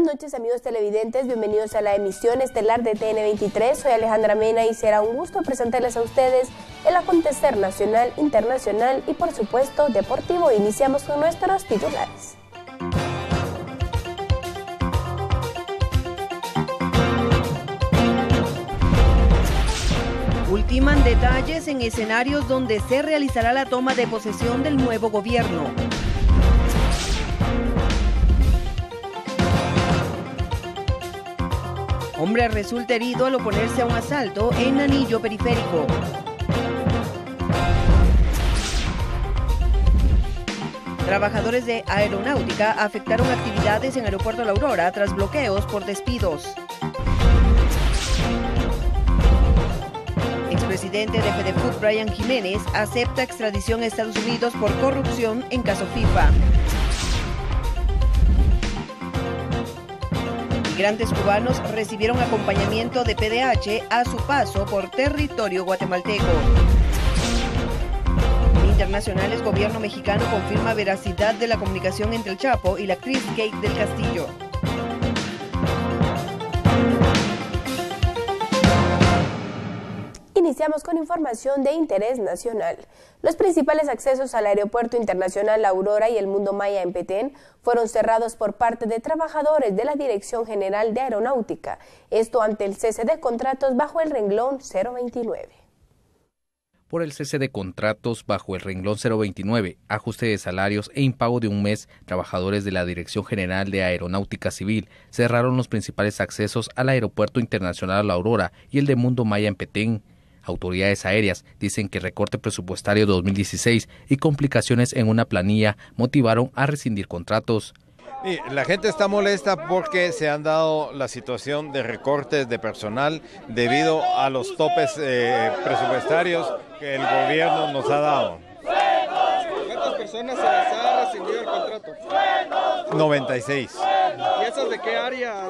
noches, amigos televidentes, bienvenidos a la emisión estelar de TN23. Soy Alejandra Mena y será un gusto presentarles a ustedes el acontecer nacional, internacional y por supuesto deportivo. Iniciamos con nuestros titulares. Ultiman detalles en escenarios donde se realizará la toma de posesión del nuevo gobierno. Hombre resulta herido al oponerse a un asalto en Anillo Periférico. Trabajadores de aeronáutica afectaron actividades en Aeropuerto La Aurora tras bloqueos por despidos. Expresidente de FEDEFUT, Brian Jiménez, acepta extradición a Estados Unidos por corrupción en caso FIFA. Migrantes cubanos recibieron acompañamiento de PDH a su paso por territorio guatemalteco. En internacionales, gobierno mexicano confirma veracidad de la comunicación entre el Chapo y la actriz Kate del Castillo. Iniciamos con información de interés nacional. Los principales accesos al Aeropuerto Internacional La Aurora y el Mundo Maya en Petén fueron cerrados por parte de trabajadores de la Dirección General de Aeronáutica, esto ante el cese de contratos bajo el renglón 029. Por el cese de contratos bajo el renglón 029, ajuste de salarios e impago de un mes, trabajadores de la Dirección General de Aeronáutica Civil cerraron los principales accesos al Aeropuerto Internacional La Aurora y el de Mundo Maya en Petén. Autoridades aéreas dicen que el recorte presupuestario 2016 y complicaciones en una planilla motivaron a rescindir contratos. Y la gente está molesta porque se han dado la situación de recortes de personal debido a los topes presupuestarios que el gobierno nos ha dado. ¿Cuántas personas se les ha rescindido el contrato? 96. ¿Y esas de qué áreas?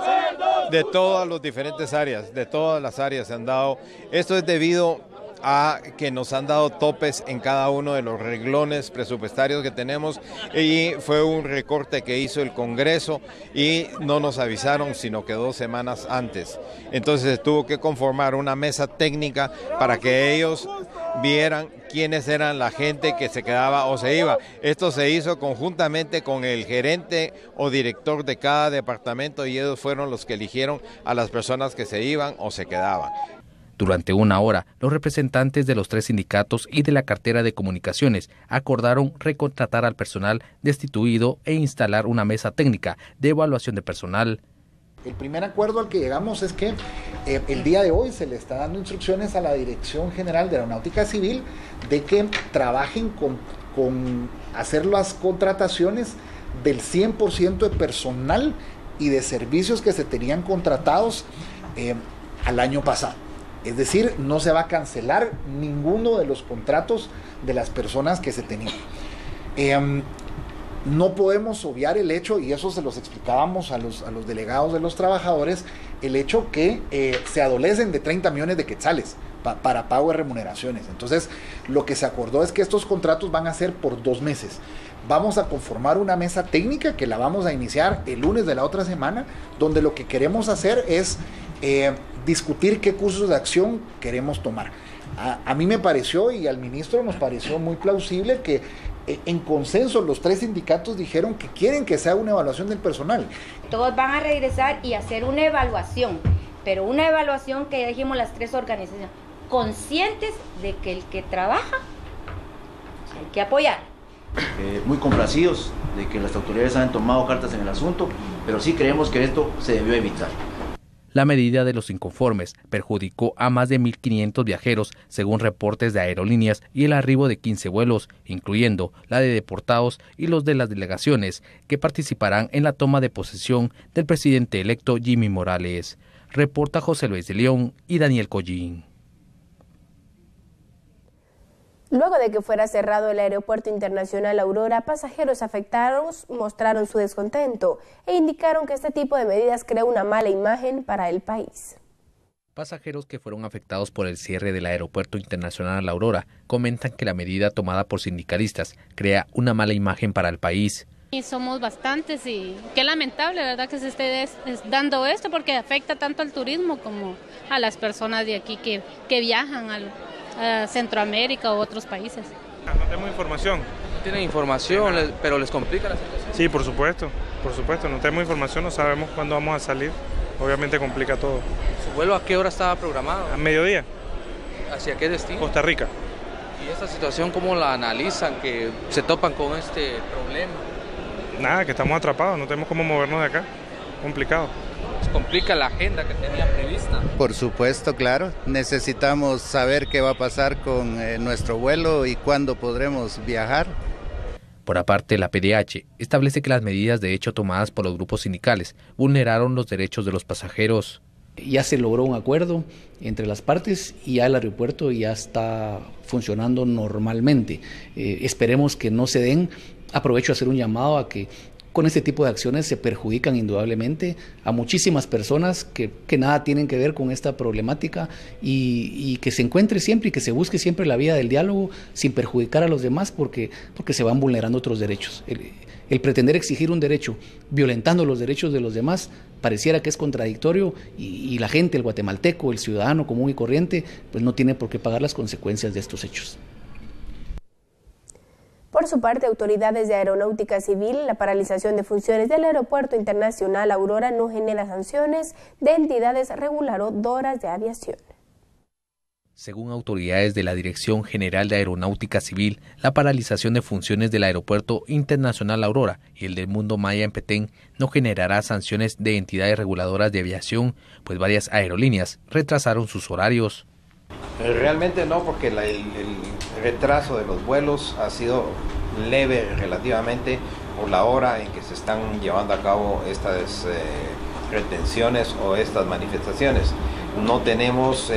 De todas las diferentes áreas, de todas las áreas se han dado. Esto es debido a que nos han dado topes en cada uno de los renglones presupuestarios que tenemos y fue un recorte que hizo el Congreso y no nos avisaron sino que 2 semanas antes. Entonces se tuvo que conformar una mesa técnica para que ellos vieran quiénes eran la gente que se quedaba o se iba. Esto se hizo conjuntamente con el gerente o director de cada departamento y ellos fueron los que eligieron a las personas que se iban o se quedaban. Durante una hora, los representantes de los 3 sindicatos y de la cartera de comunicaciones acordaron recontratar al personal destituido e instalar una mesa técnica de evaluación de personal. El primer acuerdo al que llegamos es que el día de hoy se le está dando instrucciones a la Dirección General de Aeronáutica Civil de que trabajen con hacer las contrataciones del 100% de personal y de servicios que se tenían contratados al año pasado. Es decir, no se va a cancelar ninguno de los contratos de las personas que se tenían. No podemos obviar el hecho, y eso se los explicábamos a los delegados de los trabajadores, el hecho que se adolecen de 30 millones de quetzales para pago de remuneraciones. Entonces, lo que se acordó es que estos contratos van a ser por 2 meses. Vamos a conformar una mesa técnica que la vamos a iniciar el lunes de la otra semana, donde lo que queremos hacer es discutir qué cursos de acción queremos tomar. A mí me pareció y al ministro nos pareció muy plausible que en consenso los 3 sindicatos dijeron que quieren que se haga una evaluación del personal. Todos van a regresar y hacer una evaluación, pero una evaluación que ya dijimos las 3 organizaciones, conscientes de que el que trabaja hay que apoyar. Muy complacidos de que las autoridades han tomado cartas en el asunto, pero sí creemos que esto se debió evitar. La medida de los inconformes perjudicó a más de 1.500 viajeros, según reportes de aerolíneas, y el arribo de 15 vuelos, incluyendo la de deportados y los de las delegaciones, que participarán en la toma de posesión del presidente electo Jimmy Morales. Reporta José Luis de León y Daniel Collín. Luego de que fuera cerrado el Aeropuerto Internacional Aurora, pasajeros afectados mostraron su descontento e indicaron que este tipo de medidas crea una mala imagen para el país. Pasajeros que fueron afectados por el cierre del Aeropuerto Internacional La Aurora comentan que la medida tomada por sindicalistas crea una mala imagen para el país. Y somos bastantes y qué lamentable, ¿verdad?, que se esté dando esto porque afecta tanto al turismo como a las personas de aquí que viajan a Centroamérica u otros países. No tenemos información. No tienen información, pero les complica la situación. Sí, por supuesto, no tenemos información, no sabemos cuándo vamos a salir, obviamente complica todo. ¿Su vuelo a qué hora estaba programado? A mediodía. ¿Hacia qué destino? Costa Rica. ¿Y esta situación cómo la analizan, que se topan con este problema? Nada, que estamos atrapados, no tenemos cómo movernos de acá, complicado. ¿Les complica la agenda que tenía prevista? Por supuesto, claro, necesitamos saber qué va a pasar con nuestro vuelo y cuándo podremos viajar. Por aparte, la PDH establece que las medidas de hecho tomadas por los grupos sindicales vulneraron los derechos de los pasajeros. Ya se logró un acuerdo entre las partes y ya el aeropuerto ya está funcionando normalmente. Esperemos que no se den. Aprovecho a hacer un llamado a que con este tipo de acciones se perjudican indudablemente a muchísimas personas que nada tienen que ver con esta problemática y que se encuentre siempre y que se busque siempre la vía del diálogo sin perjudicar a los demás porque se van vulnerando otros derechos. El pretender exigir un derecho violentando los derechos de los demás pareciera que es contradictorio y la gente, el guatemalteco, el ciudadano común y corriente, pues no tiene por qué pagar las consecuencias de estos hechos. Por su parte, autoridades de Aeronáutica Civil, la paralización de funciones del Aeropuerto Internacional Aurora no genera sanciones de entidades reguladoras de aviación. Según autoridades de la Dirección General de Aeronáutica Civil, la paralización de funciones del Aeropuerto Internacional Aurora y el del Mundo Maya en Petén no generará sanciones de entidades reguladoras de aviación, pues varias aerolíneas retrasaron sus horarios. Realmente no, porque el retraso de los vuelos ha sido leve relativamente por la hora en que se están llevando a cabo estas retenciones o estas manifestaciones. No tenemos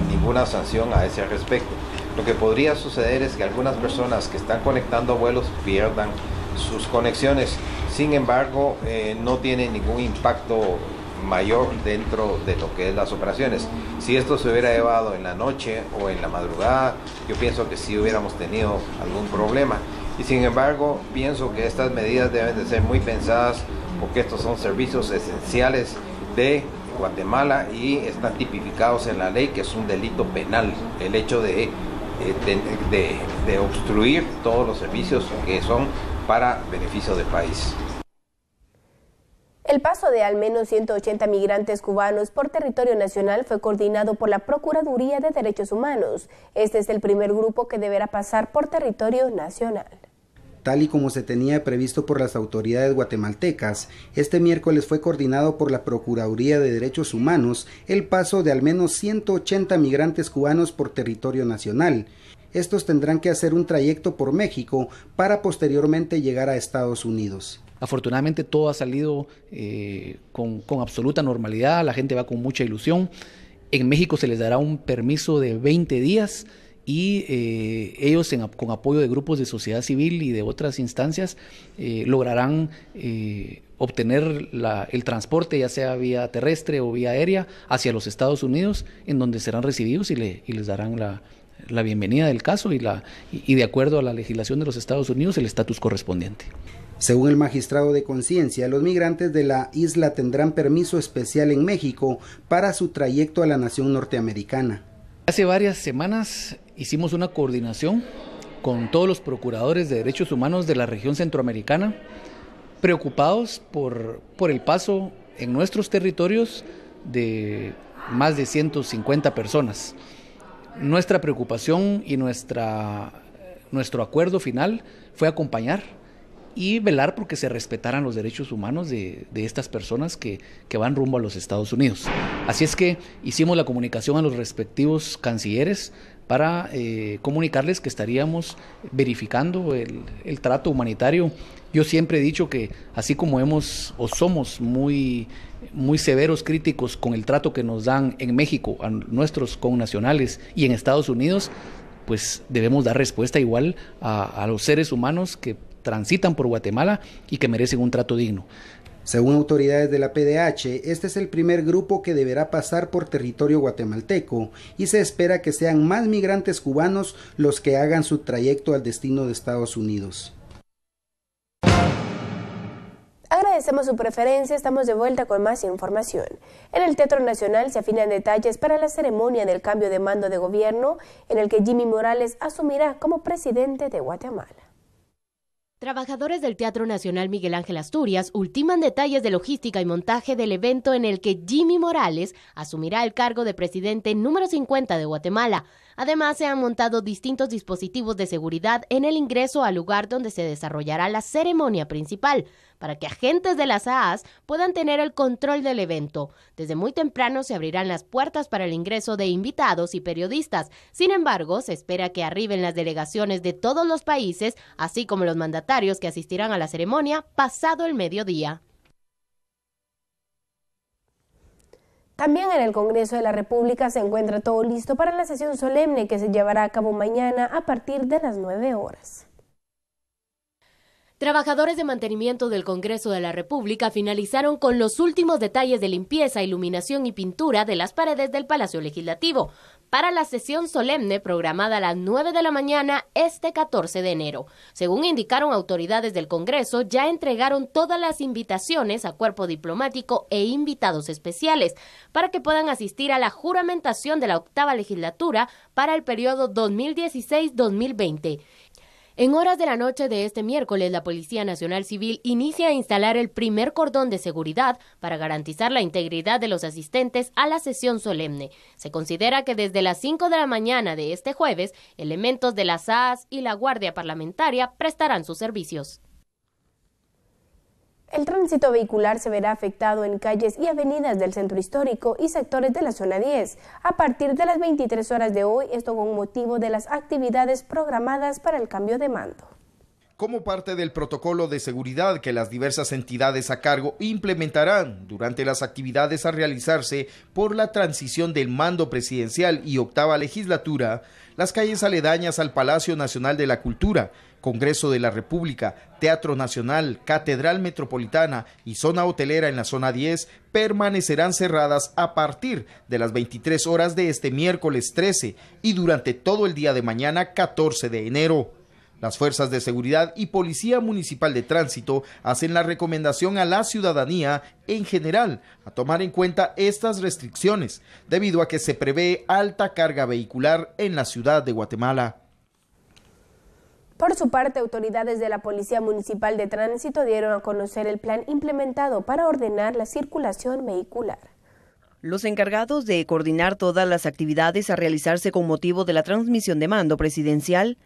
ninguna sanción a ese respecto. Lo que podría suceder es que algunas personas que están conectando vuelos pierdan sus conexiones. Sin embargo, no tiene ningún impacto mayor dentro de lo que es las operaciones. Si esto se hubiera llevado en la noche o en la madrugada, yo pienso que sí hubiéramos tenido algún problema. Y sin embargo, pienso que estas medidas deben de ser muy pensadas porque estos son servicios esenciales de Guatemala y están tipificados en la ley, que es un delito penal el hecho de obstruir todos los servicios que son para beneficio del país. El paso de al menos 180 migrantes cubanos por territorio nacional fue coordinado por la Procuraduría de Derechos Humanos. Este es el primer grupo que deberá pasar por territorio nacional. Tal y como se tenía previsto por las autoridades guatemaltecas, este miércoles fue coordinado por la Procuraduría de Derechos Humanos el paso de al menos 180 migrantes cubanos por territorio nacional. Estos tendrán que hacer un trayecto por México para posteriormente llegar a Estados Unidos. Afortunadamente todo ha salido con absoluta normalidad, la gente va con mucha ilusión. En México se les dará un permiso de 20 días y ellos con apoyo de grupos de sociedad civil y de otras instancias lograrán obtener el transporte, ya sea vía terrestre o vía aérea, hacia los Estados Unidos, en donde serán recibidos y les darán la bienvenida del caso y de acuerdo a la legislación de los Estados Unidos el estatus correspondiente. Según el magistrado de conciencia, los migrantes de la isla tendrán permiso especial en México para su trayecto a la nación norteamericana. Hace varias semanas hicimos una coordinación con todos los procuradores de derechos humanos de la región centroamericana, preocupados por el paso en nuestros territorios de más de 150 personas. Nuestra preocupación y nuestro acuerdo final fue acompañar y velar porque se respetaran los derechos humanos de estas personas que van rumbo a los Estados Unidos. Así es que hicimos la comunicación a los respectivos cancilleres para comunicarles que estaríamos verificando el trato humanitario. Yo siempre he dicho que así como somos muy severos críticos con el trato que nos dan en México a nuestros connacionales y en Estados Unidos, pues debemos dar respuesta igual a los seres humanos que transitan por Guatemala y que merecen un trato digno. Según autoridades de la PDH, este es el primer grupo que deberá pasar por territorio guatemalteco y se espera que sean más migrantes cubanos los que hagan su trayecto al destino de Estados Unidos. Agradecemos su preferencia, estamos de vuelta con más información. En el Teatro Nacional se afinan detalles para la ceremonia del cambio de mando de gobierno en el que Jimmy Morales asumirá como presidente de Guatemala. Trabajadores del Teatro Nacional Miguel Ángel Asturias ultiman detalles de logística y montaje del evento en el que Jimmy Morales asumirá el cargo de presidente número 50 de Guatemala. Además, se han montado distintos dispositivos de seguridad en el ingreso al lugar donde se desarrollará la ceremonia principal, para que agentes de las AAS puedan tener el control del evento. Desde muy temprano se abrirán las puertas para el ingreso de invitados y periodistas. Sin embargo, se espera que arriben las delegaciones de todos los países, así como los mandatarios que asistirán a la ceremonia pasado el mediodía. También en el Congreso de la República se encuentra todo listo para la sesión solemne que se llevará a cabo mañana a partir de las 9 horas. Trabajadores de mantenimiento del Congreso de la República finalizaron con los últimos detalles de limpieza, iluminación y pintura de las paredes del Palacio Legislativo para la sesión solemne programada a las 9 de la mañana este 14 de enero. Según indicaron autoridades del Congreso, ya entregaron todas las invitaciones a cuerpo diplomático e invitados especiales para que puedan asistir a la juramentación de la 8ª legislatura para el periodo 2016-2020. En horas de la noche de este miércoles, la Policía Nacional Civil inicia a instalar el primer cordón de seguridad para garantizar la integridad de los asistentes a la sesión solemne. Se considera que desde las 5 de la mañana de este jueves, elementos de las AAS y la Guardia Parlamentaria prestarán sus servicios. El tránsito vehicular se verá afectado en calles y avenidas del centro histórico y sectores de la zona 10 a partir de las 23 horas de hoy, esto con motivo de las actividades programadas para el cambio de mando. Como parte del protocolo de seguridad que las diversas entidades a cargo implementarán durante las actividades a realizarse por la transición del mando presidencial y 8ª legislatura, las calles aledañas al Palacio Nacional de la Cultura, Congreso de la República, Teatro Nacional, Catedral Metropolitana y zona hotelera en la zona 10 permanecerán cerradas a partir de las 23 horas de este miércoles 13 y durante todo el día de mañana 14 de enero. Las fuerzas de seguridad y Policía Municipal de Tránsito hacen la recomendación a la ciudadanía en general a tomar en cuenta estas restricciones, debido a que se prevé alta carga vehicular en la ciudad de Guatemala. Por su parte, autoridades de la Policía Municipal de Tránsito dieron a conocer el plan implementado para ordenar la circulación vehicular. Los encargados de coordinar todas las actividades a realizarse con motivo de la transmisión de mando presidencial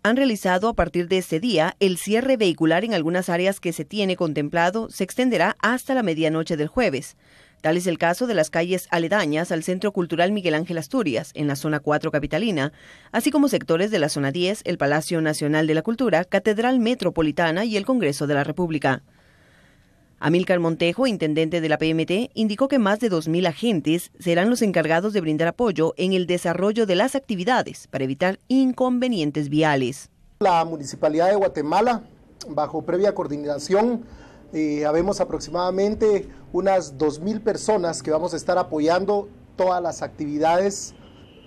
han realizado a partir de este día el cierre vehicular en algunas áreas que se tiene contemplado se extenderá hasta la medianoche del jueves. Tal es el caso de las calles aledañas al Centro Cultural Miguel Ángel Asturias, en la zona 4 capitalina, así como sectores de la zona 10, el Palacio Nacional de la Cultura, Catedral Metropolitana y el Congreso de la República. Amílcar Montejo, intendente de la PMT, indicó que más de 2.000 agentes serán los encargados de brindar apoyo en el desarrollo de las actividades para evitar inconvenientes viales. La Municipalidad de Guatemala, bajo previa coordinación, habemos aproximadamente unas 2.000 personas que vamos a estar apoyando todas las actividades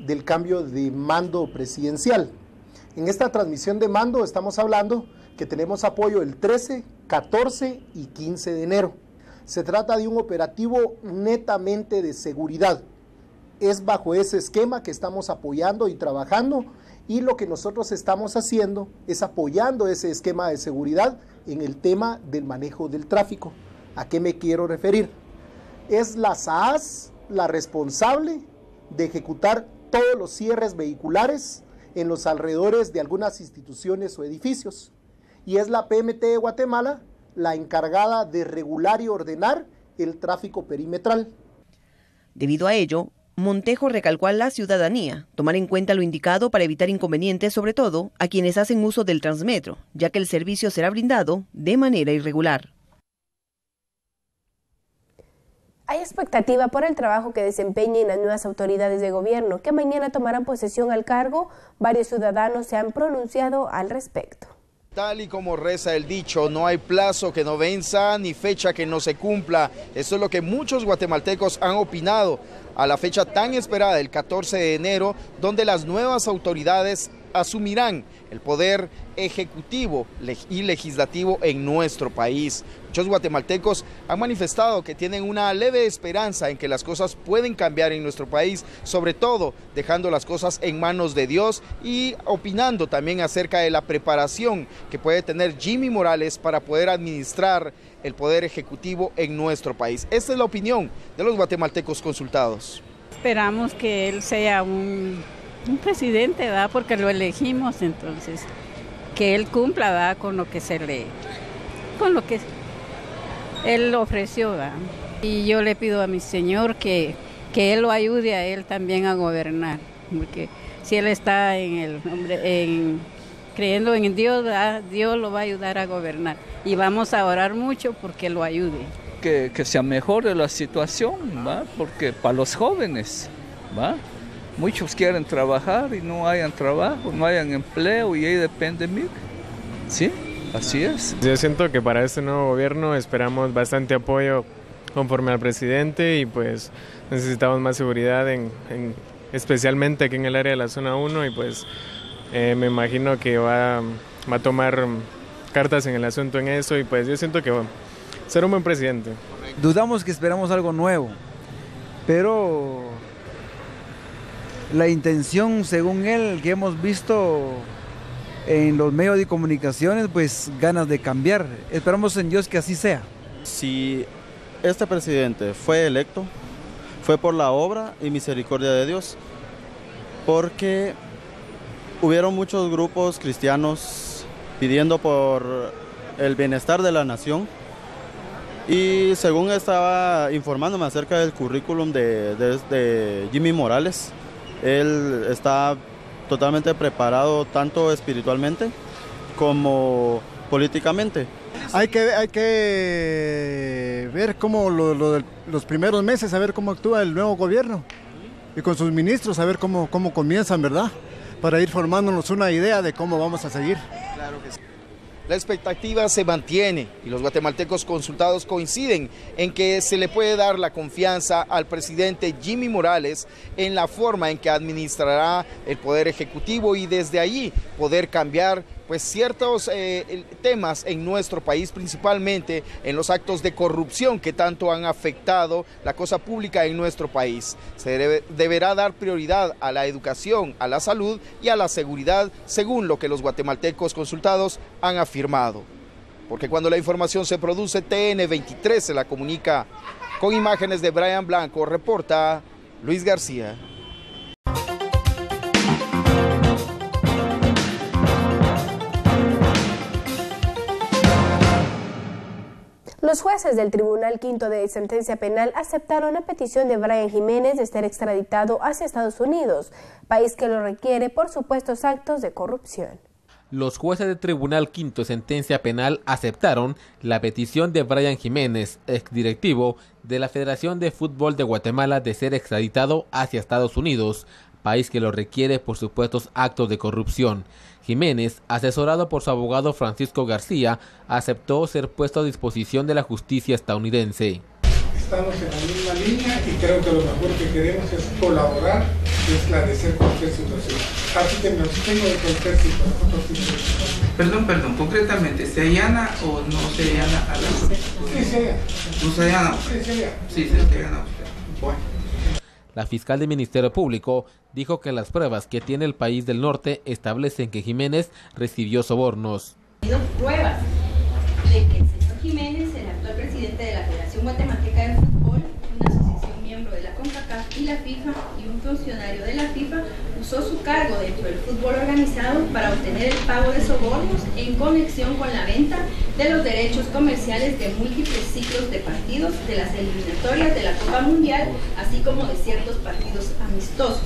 del cambio de mando presidencial. En esta transmisión de mando estamos hablando que tenemos apoyo el 13, 14 y 15 de enero. Se trata de un operativo netamente de seguridad. Es bajo ese esquema que estamos apoyando y trabajando, y lo que nosotros estamos haciendo es apoyando ese esquema de seguridad en el tema del manejo del tráfico. ¿A qué me quiero referir? Es la SAAS la responsable de ejecutar todos los cierres vehiculares en los alrededores de algunas instituciones o edificios, y es la PMT de Guatemala la encargada de regular y ordenar el tráfico perimetral. Debido a ello, Montejo recalcó a la ciudadanía tomar en cuenta lo indicado para evitar inconvenientes, sobre todo a quienes hacen uso del Transmetro, ya que el servicio será brindado de manera irregular. Hay expectativa por el trabajo que desempeñen las nuevas autoridades de gobierno, que mañana tomarán posesión al cargo. Varios ciudadanos se han pronunciado al respecto. Tal y como reza el dicho, no hay plazo que no venza ni fecha que no se cumpla. Eso es lo que muchos guatemaltecos han opinado a la fecha tan esperada, el 14 de enero, donde las nuevas autoridades asumirán el poder ejecutivo y legislativo en nuestro país. Muchos guatemaltecos han manifestado que tienen una leve esperanza en que las cosas pueden cambiar en nuestro país, sobre todo dejando las cosas en manos de Dios y opinando también acerca de la preparación que puede tener Jimmy Morales para poder administrar el poder ejecutivo en nuestro país. Esta es la opinión de los guatemaltecos consultados. Esperamos que él sea un presidente, ¿verdad? Porque lo elegimos, entonces que él cumpla, ¿verdad? Con lo que él ofreció, ¿verdad? Y yo le pido a mi Señor que él lo ayude a él también a gobernar, porque si él está creyendo en Dios, ¿verdad? Dios lo va a ayudar a gobernar y vamos a orar mucho porque lo ayude. Que se mejore la situación, ¿va? Porque para los jóvenes, ¿va? Muchos quieren trabajar y no hayan trabajo, no hayan empleo y ahí depende mí. Sí, así es. Yo siento que para este nuevo gobierno esperamos bastante apoyo conforme al presidente y pues necesitamos más seguridad especialmente aquí en el área de la zona 1 y pues me imagino que va a tomar cartas en el asunto en eso y pues yo siento que va a ser un buen presidente. Dudamos que esperamos algo nuevo, pero la intención, según él, que hemos visto en los medios de comunicaciones, pues ganas de cambiar. Esperamos en Dios que así sea. Si este presidente fue electo, fue por la obra y misericordia de Dios, porque hubieron muchos grupos cristianos pidiendo por el bienestar de la nación y según estaba informándome acerca del currículum de Jimmy Morales, él está totalmente preparado tanto espiritualmente como políticamente. Hay que ver cómo los primeros meses, a ver cómo actúa el nuevo gobierno y con sus ministros, a ver cómo comienzan, ¿verdad? Para ir formándonos una idea de cómo vamos a seguir. Claro que sí. La expectativa se mantiene y los guatemaltecos consultados coinciden en que se le puede dar la confianza al presidente Jimmy Morales en la forma en que administrará el poder ejecutivo y desde allí poder cambiar pues ciertos temas en nuestro país, principalmente en los actos de corrupción que tanto han afectado la cosa pública en nuestro país. Se deberá dar prioridad a la educación, a la salud y a la seguridad, según lo que los guatemaltecos consultados han afirmado. Porque cuando la información se produce, TN23 se la comunica. Con imágenes de Brian Blanco, reporta Luis García. Los jueces del Tribunal Quinto de Sentencia Penal aceptaron la petición de Brian Jiménez de ser extraditado hacia Estados Unidos, país que lo requiere por supuestos actos de corrupción. Los jueces del Tribunal Quinto de Sentencia Penal aceptaron la petición de Brian Jiménez, exdirectivo de la Federación de Fútbol de Guatemala, de ser extraditado hacia Estados Unidos, país que lo requiere por supuestos actos de corrupción. Jiménez, asesorado por su abogado Francisco García, aceptó ser puesto a disposición de la justicia estadounidense. Estamos en la misma línea y creo que lo mejor que queremos es colaborar y esclarecer cualquier situación. Así que me abstengo de cualquier situación. Perdón, concretamente, ¿se allana o no se allana a la solicitud? Sí, se allana. ¿No se allana? Sí, se allana usted. Bueno. La fiscal del Ministerio Público dijo que las pruebas que tiene el país del norte establecen que Jiménez recibió sobornos. Ha habido pruebas de que el señor Jiménez, el actual presidente de la Federación Guatemalteca de Fútbol, una asociación miembro de la CONCACAF y la FIFA y un funcionario de la FIFA, usó su cargo dentro del fútbol organizado para obtener el pago de sobornos en conexión con la venta de los derechos comerciales de múltiples ciclos de partidos de las eliminatorias de la Copa Mundial, así como de ciertos partidos amistosos,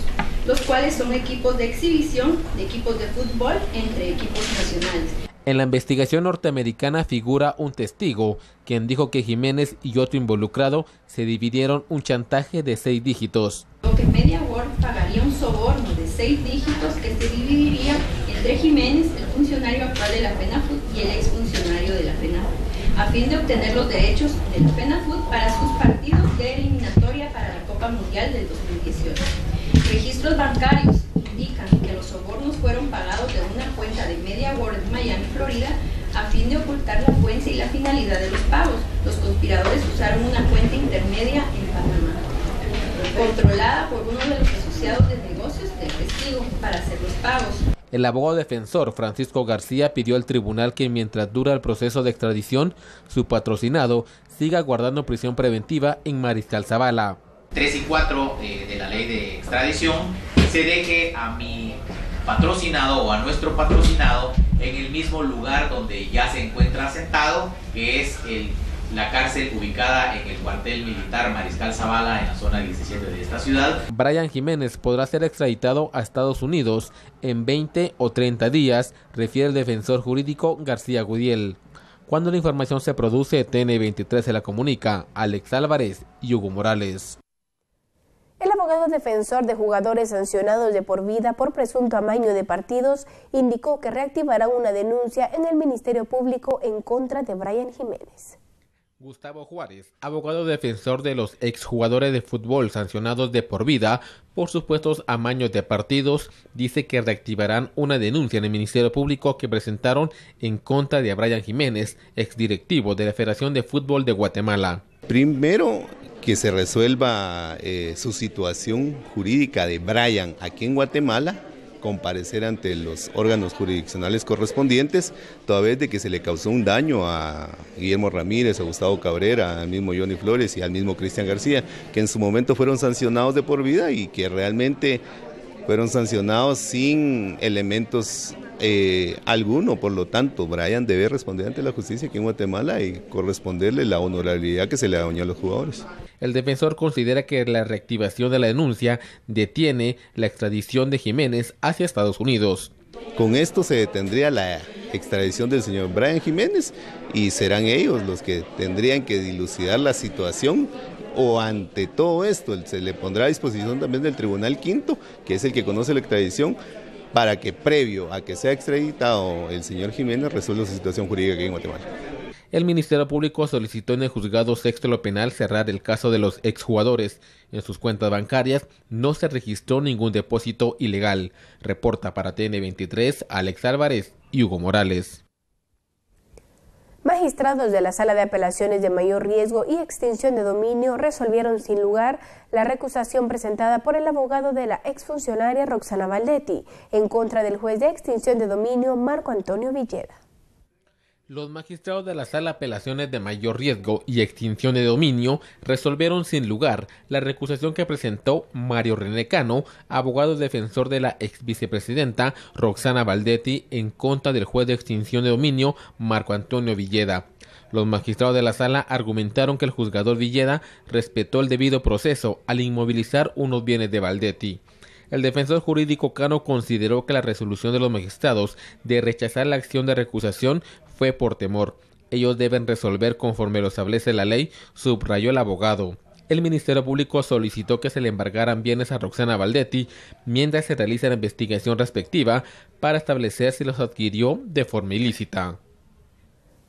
los cuales son equipos de exhibición de equipos de fútbol entre equipos nacionales. En la investigación norteamericana figura un testigo, quien dijo que Jiménez y otro involucrado se dividieron un chantaje de 6 dígitos. Que Media World pagaría un soborno de 6 dígitos que se dividiría entre Jiménez, el funcionario actual de la FENAFUT, y el exfuncionario de la FENAFUT, a fin de obtener los derechos de la FENAFUT para sus partidos de eliminatoria para la Copa Mundial del 2018. Registros bancarios indican que los sobornos fueron pagados de una cuenta de MediaWorld en Miami, Florida, a fin de ocultar la fuente y la finalidad de los pagos. Los conspiradores usaron una cuenta intermedia en Panamá, controlada por uno de los asociados de negocios del testigo, para hacer los pagos. El abogado defensor Francisco García pidió al tribunal que mientras dura el proceso de extradición, su patrocinado siga guardando prisión preventiva en Mariscal Zavala. 3 y 4 de la ley de extradición, se deje a mi patrocinado o a nuestro patrocinado en el mismo lugar donde ya se encuentra asentado, que es la cárcel ubicada en el cuartel militar Mariscal Zavala, en la zona 17 de esta ciudad. Brian Jiménez podrá ser extraditado a Estados Unidos en 20 o 30 días, refiere el defensor jurídico García Gudiel. Cuando la información se produce, TN23 se la comunica Alex Álvarez y Hugo Morales. El abogado defensor de jugadores sancionados de por vida por presunto amaño de partidos indicó que reactivará una denuncia en el Ministerio Público en contra de Brian Jiménez. Gustavo Juárez, abogado defensor de los exjugadores de fútbol sancionados de por vida por supuestos amaños de partidos, dice que reactivarán una denuncia en el Ministerio Público que presentaron en contra de Brian Jiménez, exdirectivo de la Federación de Fútbol de Guatemala. Primero, que se resuelva su situación jurídica de Brian aquí en Guatemala, comparecer ante los órganos jurisdiccionales correspondientes, toda vez de que se le causó un daño a Guillermo Ramírez, a Gustavo Cabrera, al mismo Johnny Flores y al mismo Cristian García, que en su momento fueron sancionados de por vida y que realmente fueron sancionados sin elementos alguno. Por lo tanto, Brian debe responder ante la justicia aquí en Guatemala y corresponderle la honorabilidad que se le dañó a los jugadores. El defensor considera que la reactivación de la denuncia detiene la extradición de Jiménez hacia Estados Unidos. Con esto se detendría la extradición del señor Brian Jiménez y serán ellos los que tendrían que dilucidar la situación, o ante todo esto se le pondrá a disposición también del Tribunal Quinto, que es el que conoce la extradición, para que previo a que sea extraditado el señor Jiménez resuelva su situación jurídica aquí en Guatemala. El Ministerio Público solicitó en el Juzgado Sexto de lo Penal cerrar el caso de los exjugadores. En sus cuentas bancarias no se registró ningún depósito ilegal. Reporta para TN23 Alex Álvarez y Hugo Morales. Magistrados de la Sala de Apelaciones de Mayor Riesgo y Extinción de Dominio resolvieron sin lugar la recusación presentada por el abogado de la exfuncionaria Roxana Valdetti en contra del juez de extinción de dominio Marco Antonio Villeda. Los magistrados de la Sala de Apelaciones de Mayor Riesgo y Extinción de Dominio resolvieron sin lugar la recusación que presentó Mario René Cano, abogado defensor de la ex vicepresidenta Roxana Valdetti, en contra del juez de extinción de dominio Marco Antonio Villeda. Los magistrados de la sala argumentaron que el juzgador Villeda respetó el debido proceso al inmovilizar unos bienes de Valdetti. El defensor jurídico Cano consideró que la resolución de los magistrados de rechazar la acción de recusación fue por temor. Ellos deben resolver conforme lo establece la ley, subrayó el abogado. El Ministerio Público solicitó que se le embargaran bienes a Roxana Valdetti mientras se realiza la investigación respectiva para establecer si los adquirió de forma ilícita.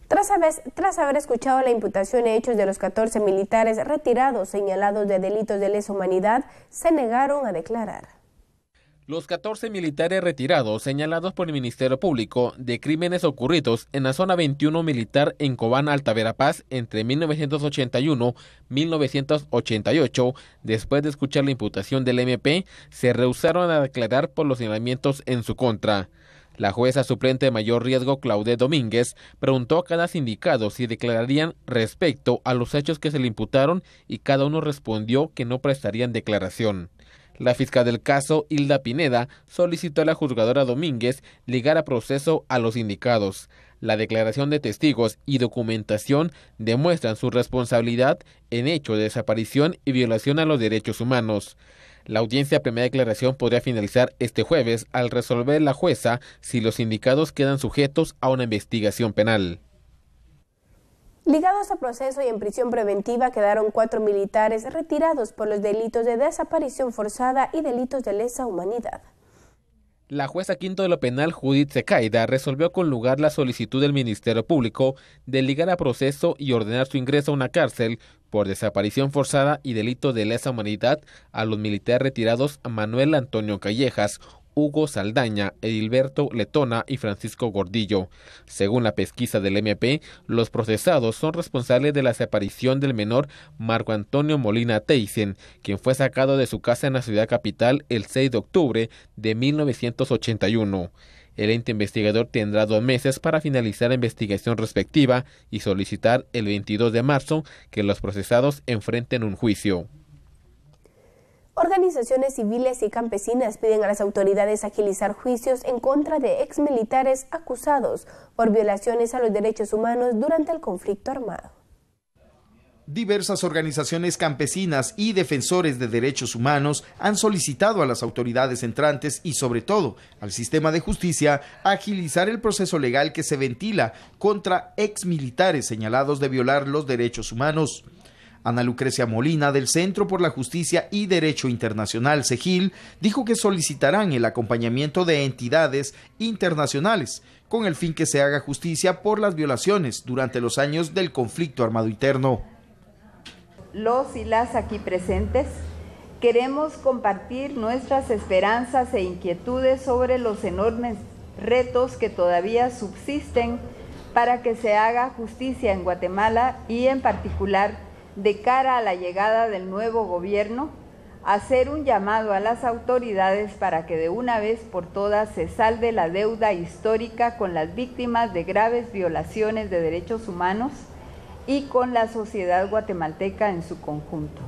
Tras haber escuchado la imputación de hechos de los 14 militares retirados señalados de delitos de lesa humanidad, se negaron a declarar. Los 14 militares retirados señalados por el Ministerio Público de crímenes ocurridos en la zona 21 militar en Cobán, Alta Verapaz, entre 1981 y 1988, después de escuchar la imputación del MP, se rehusaron a declarar por los señalamientos en su contra. La jueza suplente de Mayor Riesgo, Claudette Domínguez, preguntó a cada sindicado si declararían respecto a los hechos que se le imputaron y cada uno respondió que no prestarían declaración. La fiscal del caso, Hilda Pineda, solicitó a la juzgadora Domínguez ligar a proceso a los sindicados. La declaración de testigos y documentación demuestran su responsabilidad en hecho de desaparición y violación a los derechos humanos. La audiencia de primera declaración podría finalizar este jueves al resolver la jueza si los sindicados quedan sujetos a una investigación penal. Ligados a proceso y en prisión preventiva quedaron 4 militares retirados por los delitos de desaparición forzada y delitos de lesa humanidad. La jueza quinto de lo penal, Judith Secaida, resolvió con lugar la solicitud del Ministerio Público de ligar a proceso y ordenar su ingreso a una cárcel por desaparición forzada y delito de lesa humanidad a los militares retirados Manuel Antonio Callejas, Hugo Saldaña, Edilberto Letona y Francisco Gordillo. Según la pesquisa del MP, los procesados son responsables de la desaparición del menor Marco Antonio Molina Teisen, quien fue sacado de su casa en la ciudad capital el 6 de octubre de 1981. El ente investigador tendrá 2 meses para finalizar la investigación respectiva y solicitar el 22 de marzo que los procesados enfrenten un juicio. Organizaciones civiles y campesinas piden a las autoridades agilizar juicios en contra de exmilitares acusados por violaciones a los derechos humanos durante el conflicto armado. Diversas organizaciones campesinas y defensores de derechos humanos han solicitado a las autoridades entrantes y sobre todo al sistema de justicia agilizar el proceso legal que se ventila contra exmilitares señalados de violar los derechos humanos. Ana Lucrecia Molina, del Centro por la Justicia y Derecho Internacional, CEGIL, dijo que solicitarán el acompañamiento de entidades internacionales con el fin que se haga justicia por las violaciones durante los años del conflicto armado interno. Los y las aquí presentes queremos compartir nuestras esperanzas e inquietudes sobre los enormes retos que todavía subsisten para que se haga justicia en Guatemala y en particular de cara a la llegada del nuevo gobierno, hacer un llamado a las autoridades para que de una vez por todas se salde la deuda histórica con las víctimas de graves violaciones de derechos humanos y con la sociedad guatemalteca en su conjunto.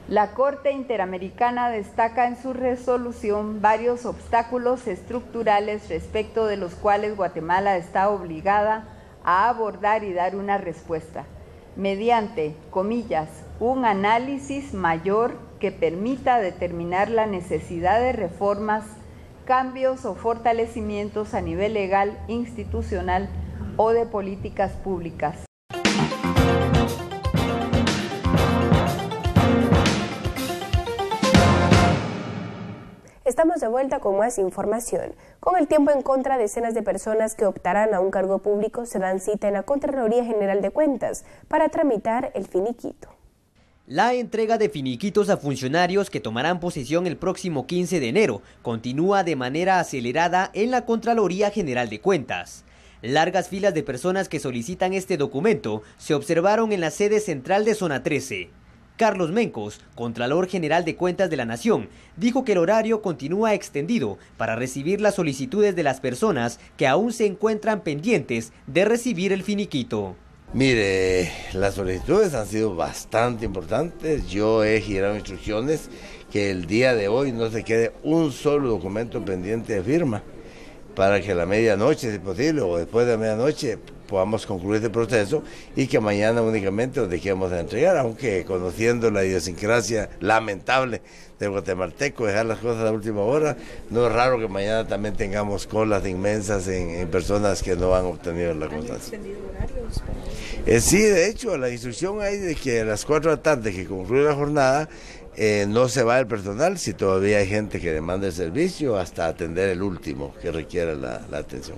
La Corte Interamericana destaca en su resolución varios obstáculos estructurales respecto de los cuales Guatemala está obligada a abordar y dar una respuesta, mediante, comillas, un análisis mayor que permita determinar la necesidad de reformas, cambios o fortalecimientos a nivel legal, institucional o de políticas públicas. Estamos de vuelta con más información. Con el tiempo en contra, decenas de personas que optarán a un cargo público se dan cita en la Contraloría General de Cuentas para tramitar el finiquito. La entrega de finiquitos a funcionarios que tomarán posesión el próximo 15 de enero continúa de manera acelerada en la Contraloría General de Cuentas. Largas filas de personas que solicitan este documento se observaron en la sede central de Zona 13. Carlos Mencos, Contralor General de Cuentas de la Nación, dijo que el horario continúa extendido para recibir las solicitudes de las personas que aún se encuentran pendientes de recibir el finiquito. Mire, las solicitudes han sido bastante importantes. Yo he girado instrucciones que el día de hoy no se quede un solo documento pendiente de firma para que a la medianoche, si es posible, o después de la medianoche, podamos concluir este proceso y que mañana únicamente nos dejemos de entregar, aunque conociendo la idiosincrasia lamentable del guatemalteco, dejar las cosas a la última hora, no es raro que mañana también tengamos colas inmensas en personas que no han obtenido la constancia. ¿Han extendido horarios? Sí, de hecho, la instrucción hay de que a las 4 de la tarde que concluye la jornada, no se va el personal si todavía hay gente que demanda el servicio hasta atender el último que requiera la atención.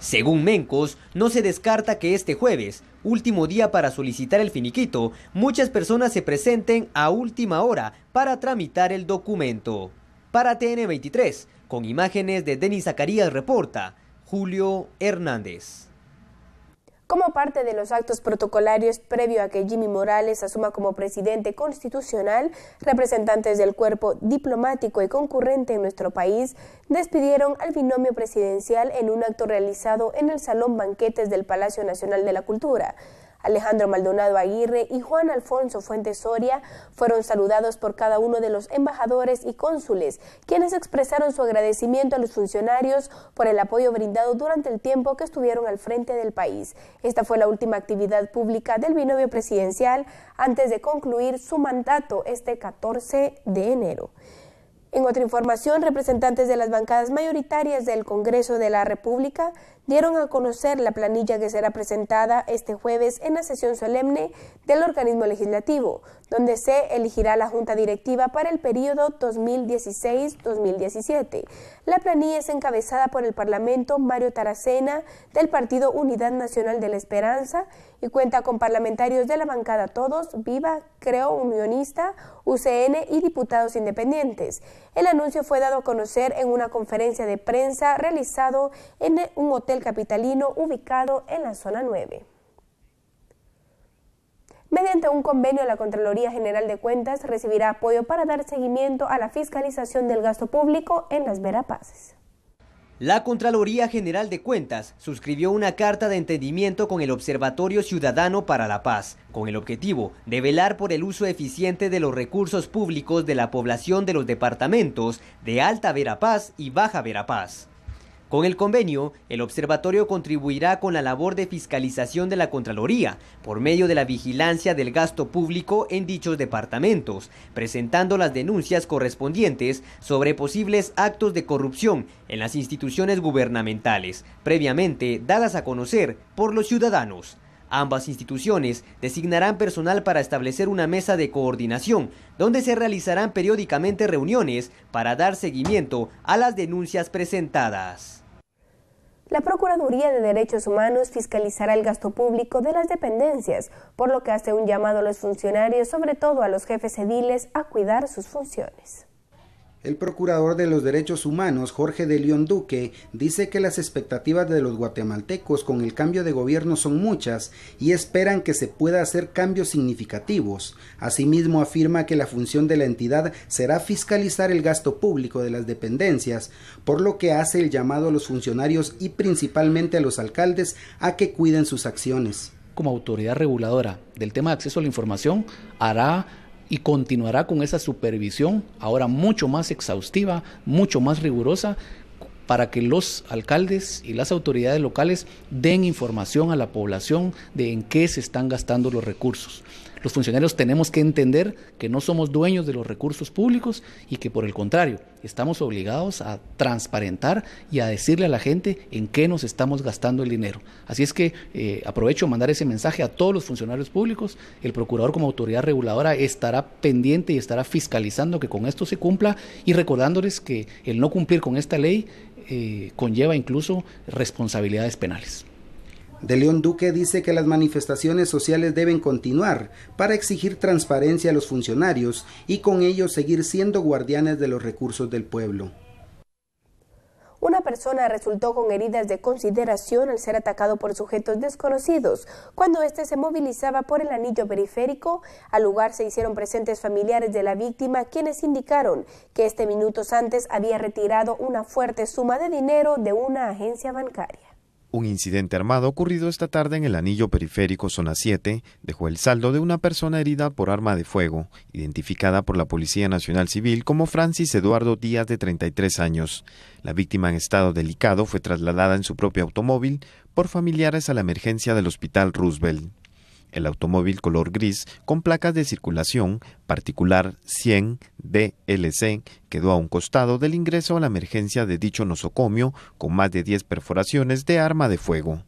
Según Mencos, no se descarta que este jueves, último día para solicitar el finiquito, muchas personas se presenten a última hora para tramitar el documento. Para TN23, con imágenes de Denis Zacarías, reporta Julio Hernández. Como parte de los actos protocolarios previo a que Jimmy Morales asuma como presidente constitucional, representantes del cuerpo diplomático y concurrente en nuestro país despidieron al binomio presidencial en un acto realizado en el Salón Banquetes del Palacio Nacional de la Cultura. Alejandro Maldonado Aguirre y Juan Alfonso Fuentes Soria fueron saludados por cada uno de los embajadores y cónsules, quienes expresaron su agradecimiento a los funcionarios por el apoyo brindado durante el tiempo que estuvieron al frente del país. Esta fue la última actividad pública del binomio presidencial antes de concluir su mandato este 14 de enero. En otra información, representantes de las bancadas mayoritarias del Congreso de la República dieron a conocer la planilla que será presentada este jueves en la sesión solemne del organismo legislativo, donde se elegirá la Junta Directiva para el periodo 2016-2017. La planilla es encabezada por el Parlamento Mario Taracena del Partido Unidad Nacional de la Esperanza y cuenta con parlamentarios de la bancada Todos, Viva, Creo Unionista, UCN y diputados independientes. El anuncio fue dado a conocer en una conferencia de prensa realizado en un hotel capitalino ubicado en la zona 9. Mediante un convenio, la Contraloría General de Cuentas recibirá apoyo para dar seguimiento a la fiscalización del gasto público en las Verapaces. La Contraloría General de Cuentas suscribió una carta de entendimiento con el Observatorio Ciudadano para la Paz, con el objetivo de velar por el uso eficiente de los recursos públicos de la población de los departamentos de Alta Verapaz y Baja Verapaz. Con el convenio, el observatorio contribuirá con la labor de fiscalización de la Contraloría por medio de la vigilancia del gasto público en dichos departamentos, presentando las denuncias correspondientes sobre posibles actos de corrupción en las instituciones gubernamentales, previamente dadas a conocer por los ciudadanos. Ambas instituciones designarán personal para establecer una mesa de coordinación, donde se realizarán periódicamente reuniones para dar seguimiento a las denuncias presentadas. La Procuraduría de Derechos Humanos fiscalizará el gasto público de las dependencias, por lo que hace un llamado a los funcionarios, sobre todo a los jefes ediles, a cuidar sus funciones. El procurador de los derechos humanos, Jorge de León Duque, dice que las expectativas de los guatemaltecos con el cambio de gobierno son muchas y esperan que se pueda hacer cambios significativos. Asimismo, afirma que la función de la entidad será fiscalizar el gasto público de las dependencias, por lo que hace el llamado a los funcionarios y principalmente a los alcaldes a que cuiden sus acciones. Como autoridad reguladora del tema de acceso a la información, hará y continuará con esa supervisión, ahora mucho más exhaustiva, mucho más rigurosa, para que los alcaldes y las autoridades locales den información a la población de en qué se están gastando los recursos. Los funcionarios tenemos que entender que no somos dueños de los recursos públicos y que, por el contrario, estamos obligados a transparentar y a decirle a la gente en qué nos estamos gastando el dinero. Así es que aprovecho a mandar ese mensaje a todos los funcionarios públicos. El procurador, como autoridad reguladora, estará pendiente y estará fiscalizando que con esto se cumpla y recordándoles que el no cumplir con esta ley conlleva incluso responsabilidades penales. De León Duque dice que las manifestaciones sociales deben continuar para exigir transparencia a los funcionarios y con ello seguir siendo guardianes de los recursos del pueblo. Una persona resultó con heridas de consideración al ser atacado por sujetos desconocidos. Cuando éste se movilizaba por el anillo periférico, al lugar se hicieron presentes familiares de la víctima, quienes indicaron que minutos antes había retirado una fuerte suma de dinero de una agencia bancaria. Un incidente armado ocurrido esta tarde en el anillo periférico zona 7 dejó el saldo de una persona herida por arma de fuego, identificada por la Policía Nacional Civil como Francis Eduardo Díaz, de 33 años. La víctima, en estado delicado, fue trasladada en su propio automóvil por familiares a la emergencia del Hospital Roosevelt. El automóvil color gris, con placas de circulación particular 100 DLC, quedó a un costado del ingreso a la emergencia de dicho nosocomio, con más de 10 perforaciones de arma de fuego.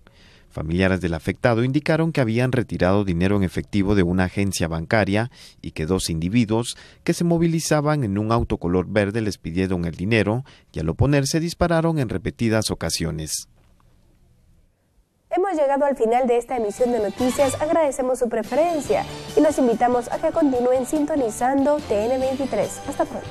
Familiares del afectado indicaron que habían retirado dinero en efectivo de una agencia bancaria y que 2 individuos que se movilizaban en un auto color verde les pidieron el dinero y al oponerse dispararon en repetidas ocasiones. Hemos llegado al final de esta emisión de noticias, agradecemos su preferencia y los invitamos a que continúen sintonizando TN23. Hasta pronto.